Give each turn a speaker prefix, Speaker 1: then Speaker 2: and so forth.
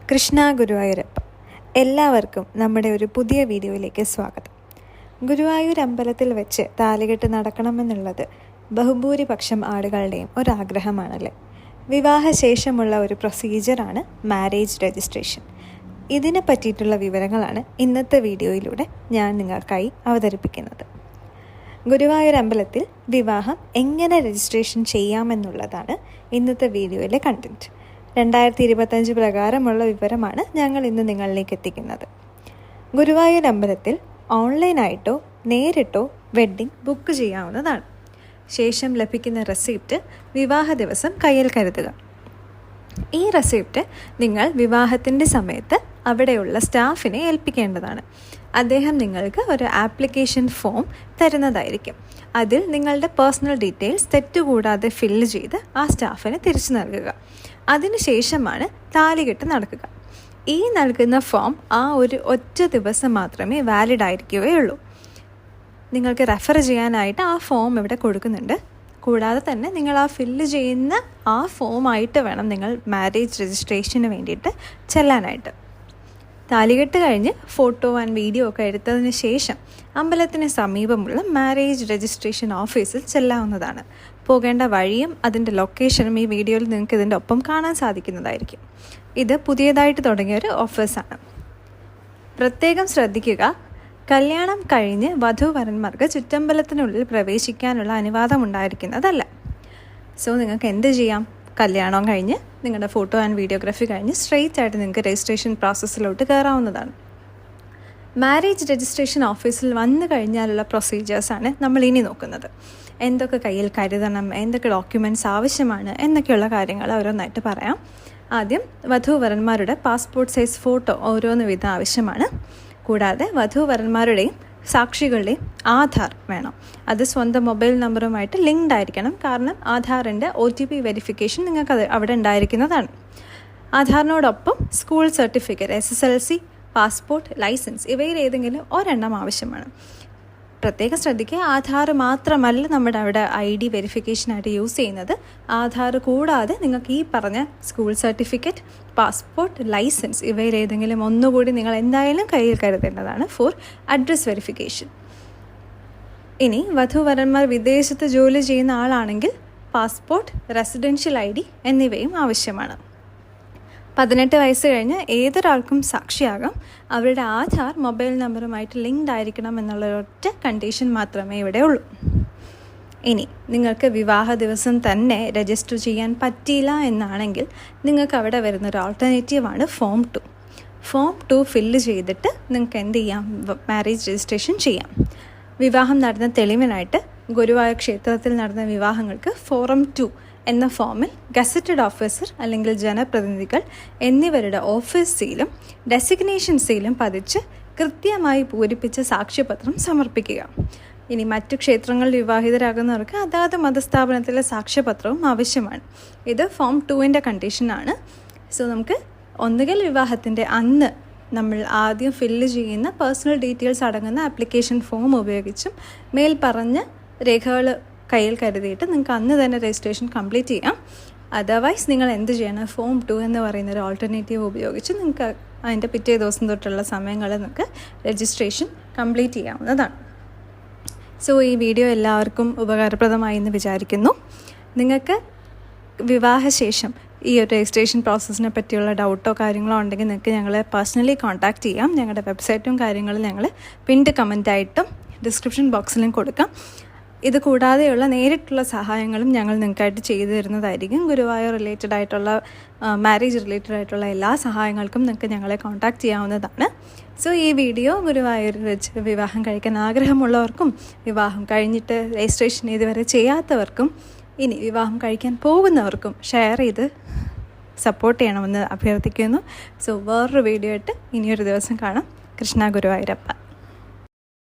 Speaker 1: കൃഷ്ണ ഗുരുവായൂരപ്പ. എല്ലാവർക്കും നമ്മുടെ ഒരു പുതിയ വീഡിയോയിലേക്ക് സ്വാഗതം. ഗുരുവായൂർ അമ്പലത്തിൽ വെച്ച് താലികെട്ട് നടക്കണമെന്നുള്ളത് ബഹുഭൂരിപക്ഷം ആളുകളുടെയും ഒരാഗ്രഹമാണല്ലേ. വിവാഹശേഷമുള്ള ഒരു പ്രൊസീജിയറാണ് മാരേജ് രജിസ്ട്രേഷൻ. ഇതിനെ പറ്റിയിട്ടുള്ള വിവരങ്ങളാണ് ഇന്നത്തെ വീഡിയോയിലൂടെ ഞാൻ നിങ്ങൾക്കായി അവതരിപ്പിക്കുന്നത്. ഗുരുവായൂർ അമ്പലത്തിൽ വിവാഹം എങ്ങനെ രജിസ്ട്രേഷൻ ചെയ്യാമെന്നുള്ളതാണ് ഇന്നത്തെ വീഡിയോയിലെ കണ്ടൻറ്റ്. 2025 പ്രകാരമുള്ള വിവരമാണ് ഞങ്ങൾ ഇന്ന് നിങ്ങളിലേക്ക് എത്തിക്കുന്നത്. ഗുരുവായൂർ അമ്പലത്തിൽ ഓൺലൈനായിട്ടോ നേരിട്ടോ വെഡ്ഡിംഗ് ബുക്ക് ചെയ്യാവുന്നതാണ്. ശേഷം ലഭിക്കുന്ന റെസിപ്റ്റ് വിവാഹ ദിവസം കയ്യിൽ കരുതുക. ഈ റെസിപ്റ്റ് നിങ്ങൾ വിവാഹത്തിൻ്റെ സമയത്ത് അവിടെയുള്ള സ്റ്റാഫിനെ ഏൽപ്പിക്കേണ്ടതാണ്. അദ്ദേഹം നിങ്ങൾക്ക് ഒരു ആപ്ലിക്കേഷൻ ഫോം തരുന്നതായിരിക്കും. അതിൽ നിങ്ങളുടെ പേഴ്സണൽ ഡീറ്റെയിൽസ് തെറ്റുകൂടാതെ ഫില്ല് ചെയ്ത് ആ സ്റ്റാഫിന് തിരിച്ചു നൽകുക. അതിനുശേഷമാണ് താലികെട്ട് നടക്കുക. ഈ നൽകുന്ന ഫോം ഒരു ഒറ്റ ദിവസം മാത്രമേ വാലിഡ് ആയിരിക്കുകയുള്ളൂ. നിങ്ങൾക്ക് റെഫർ ചെയ്യാനായിട്ട് ആ ഫോം ഇവിടെ കൊടുക്കുന്നുണ്ട്. കൂടാതെ തന്നെ നിങ്ങൾ ഫില്ല് ചെയ്യുന്ന ആ ഫോമായിട്ട് വേണം നിങ്ങൾ മാരേജ് രജിസ്ട്രേഷന് വേണ്ടിയിട്ട് ചെല്ലാനായിട്ട്. താലികെട്ട് കഴിഞ്ഞ് ഫോട്ടോ ആൻഡ് വീഡിയോ ഒക്കെ എടുത്തതിന് ശേഷം അമ്പലത്തിന് സമീപമുള്ള മാരേജ് രജിസ്ട്രേഷൻ ഓഫീസിൽ ചെല്ലാവുന്നതാണ്. പോകേണ്ട വഴിയും അതിൻ്റെ ലൊക്കേഷനും ഈ വീഡിയോയിൽ നിങ്ങൾക്ക് ഇതിൻ്റെ ഒപ്പം കാണാൻ സാധിക്കുന്നതായിരിക്കും. ഇത് പുതിയതായിട്ട് തുടങ്ങിയൊരു ഓഫീസാണ്. പ്രത്യേകം ശ്രദ്ധിക്കുക, കല്യാണം കഴിഞ്ഞ് വധൂവരന്മാർക്ക് ചുറ്റമ്പലത്തിനുള്ളിൽ പ്രവേശിക്കാനുള്ള അനുവാദം ഉണ്ടായിരിക്കുന്നതല്ല. സോ നിങ്ങൾക്ക് എന്ത് ചെയ്യാം, കല്യാണം കഴിഞ്ഞ് നിങ്ങളുടെ ഫോട്ടോ ആൻഡ് വീഡിയോഗ്രാഫി കഴിഞ്ഞ് സ്ട്രെയിറ്റ് ആയിട്ട് നിങ്ങൾക്ക് രജിസ്ട്രേഷൻ പ്രോസസ്സിലോട്ട് കയറാവുന്നതാണ്. മാരേജ് രജിസ്ട്രേഷൻ ഓഫീസിൽ വന്നു കഴിഞ്ഞാലുള്ള പ്രൊസീജിയേഴ്സാണ് നമ്മൾ ഇനി നോക്കുന്നത്. എന്തൊക്കെ കയ്യിൽ കരുതണം, എന്തൊക്കെ ഡോക്യുമെൻറ്റ്സ് ആവശ്യമാണ് എന്നൊക്കെയുള്ള കാര്യങ്ങൾ ഓരോന്നായിട്ട് പറയാം. ആദ്യം വധൂവരന്മാരുടെ പാസ്പോർട്ട് സൈസ് ഫോട്ടോ ഓരോന്ന് വിധം ആവശ്യമാണ്. കൂടാതെ വധൂവരന്മാരുടെയും സാക്ഷികളുടെയും ആധാർ വേണം. അത് സ്വന്തം മൊബൈൽ നമ്പറുമായിട്ട് ലിങ്ക്ഡ് ആയിരിക്കണം. കാരണം ആധാറിൻ്റെ OTP വെരിഫിക്കേഷൻ നിങ്ങൾക്ക് അവിടെ ഉണ്ടായിരിക്കുന്നതാണ്. ആധാറിനോടൊപ്പം school certificate, SSLC, passport, licence ഇവയിൽ ഏതെങ്കിലും ഒരെണ്ണം ആവശ്യമാണ്. പ്രത്യേകം ശ്രദ്ധിക്കുക, ആധാർ മാത്രമല്ല നമ്മുടെ അവിടെ ID വെരിഫിക്കേഷനായിട്ട് യൂസ് ചെയ്യുന്നത്. ആധാർ കൂടാതെ നിങ്ങൾക്ക് ഈ പറഞ്ഞ സ്കൂൾ സർട്ടിഫിക്കറ്റ്, പാസ്പോർട്ട്, ലൈസൻസ് ഇവയിൽ ഏതെങ്കിലും ഒന്നുകൂടി നിങ്ങൾ എന്തായാലും കയ്യിൽ കരുതേണ്ടതാണ് ഫോർ അഡ്രസ് വെരിഫിക്കേഷൻ. ഇനി വധൂവരന്മാർ വിദേശത്ത് ജോലി ചെയ്യുന്ന ആളാണെങ്കിൽ പാസ്പോർട്ട്, റെസിഡൻഷ്യൽ ID എന്നിവയും ആവശ്യമാണ്. 18 വയസ്സ് കഴിഞ്ഞ് ഏതൊരാൾക്കും സാക്ഷിയാകാം. അവരുടെ ആധാർ മൊബൈൽ നമ്പറുമായിട്ട് ലിങ്ക്ഡ് ആയിരിക്കണം എന്നുള്ള ഒറ്റ കണ്ടീഷൻ മാത്രമേ ഇവിടെ ഉള്ളൂ. ഇനി നിങ്ങൾക്ക് വിവാഹ ദിവസം തന്നെ രജിസ്റ്റർ ചെയ്യാൻ പറ്റിയില്ല എന്നാണെങ്കിൽ നിങ്ങൾക്ക് അവിടെ വരുന്നൊരു ആൾട്ടർനേറ്റീവാണ് ഫോം 2. ഫോം 2 ഫില്ല് ചെയ്തിട്ട് നിങ്ങൾക്ക് എന്ത് ചെയ്യാം, മാരേജ് രജിസ്ട്രേഷൻ ചെയ്യാം. വിവാഹം നടന്ന തെളിവിനായിട്ട് ഗുരുവായൂർ ക്ഷേത്രത്തിൽ നടന്ന വിവാഹങ്ങൾക്ക് ഫോറം 2 എന്ന ഫോമിൽ ഗസറ്റഡ് ഓഫീസർ അല്ലെങ്കിൽ ജനപ്രതിനിധികൾ എന്നിവരുടെ ഓഫീസ് സീലും ഡെസിഗ്നേഷൻ സീലും പതിച്ച് കൃത്യമായി പൂരിപ്പിച്ച സാക്ഷ്യപത്രം സമർപ്പിക്കുക. ഇനി മറ്റു ക്ഷേത്രങ്ങളിൽ വിവാഹിതരാകുന്നവർക്ക് അതാത് മതസ്ഥാപനത്തിലെ സാക്ഷ്യപത്രവും ആവശ്യമാണ്. ഇത് ഫോം 2ൻ്റെ കണ്ടീഷനാണ്. സോ നമുക്ക് ഒന്നുകിൽ വിവാഹത്തിൻ്റെ അന്ന് നമ്മൾ ആദ്യം ഫില്ല് ചെയ്യുന്ന പേഴ്സണൽ ഡീറ്റെയിൽസ് അടങ്ങുന്ന ആപ്ലിക്കേഷൻ ഫോം ഉപയോഗിച്ചും മേൽ പറഞ്ഞ രേഖകൾ കയ്യിൽ കരുതിയിട്ട് നിങ്ങൾക്ക് അന്ന് തന്നെ രജിസ്ട്രേഷൻ കംപ്ലീറ്റ് ചെയ്യാം. അതർവൈസ് നിങ്ങൾ എന്ത് ചെയ്യണം, ഫോം 2 എന്ന് പറയുന്ന ഒരു ഓൾട്ടർനേറ്റീവ് ഉപയോഗിച്ച് നിങ്ങൾക്ക് അതിൻ്റെ പിറ്റേ ദിവസം തൊട്ടുള്ള സമയങ്ങളിൽ നിങ്ങൾക്ക് രജിസ്ട്രേഷൻ കംപ്ലീറ്റ് ചെയ്യാവുന്നതാണ്. സോ ഈ വീഡിയോ എല്ലാവർക്കും ഉപകാരപ്രദമായി എന്ന് വിചാരിക്കുന്നു. നിങ്ങൾക്ക് വിവാഹശേഷം ഈ ഒരു രജിസ്ട്രേഷൻ പ്രോസസ്സിനെ പറ്റിയുള്ള ഡൗട്ടോ കാര്യങ്ങളോ ഉണ്ടെങ്കിൽ നിങ്ങൾക്ക് ഞങ്ങളെ പേഴ്സണലി കോൺടാക്റ്റ് ചെയ്യാം. ഞങ്ങളുടെ വെബ്സൈറ്റും കാര്യങ്ങളും ഞങ്ങൾ പിൻഡ് കമൻറ്റായിട്ടും ഡിസ്ക്രിപ്ഷൻ ബോക്സിലും കൊടുക്കാം. ഇത് കൂടാതെയുള്ള നേരിട്ടുള്ള സഹായങ്ങളും ഞങ്ങൾ നിങ്ങൾക്കായിട്ട് ചെയ്തു തരുന്നതായിരിക്കും. ഗുരുവായൂർ റിലേറ്റഡ് ആയിട്ടുള്ള മാരേജ് റിലേറ്റഡ് ആയിട്ടുള്ള എല്ലാ സഹായങ്ങൾക്കും നിങ്ങൾക്ക് ഞങ്ങളെ കോൺടാക്റ്റ് ചെയ്യാവുന്നതാണ്. സോ ഈ വീഡിയോ ഗുരുവായൂർ വെച്ച് വിവാഹം കഴിക്കാൻ ആഗ്രഹമുള്ളവർക്കും വിവാഹം കഴിഞ്ഞിട്ട് രജിസ്ട്രേഷൻ ഇതുവരെ ചെയ്യാത്തവർക്കും ഇനി വിവാഹം കഴിക്കാൻ പോകുന്നവർക്കും ഷെയർ ചെയ്ത് സപ്പോർട്ട് ചെയ്യണമെന്ന് അഭ്യർത്ഥിക്കുന്നു. സോ വേറൊരു വീഡിയോ ആയിട്ട് ഇനിയൊരു ദിവസം കാണാം. കൃഷ്ണ ഗുരുവായൂരപ്പ.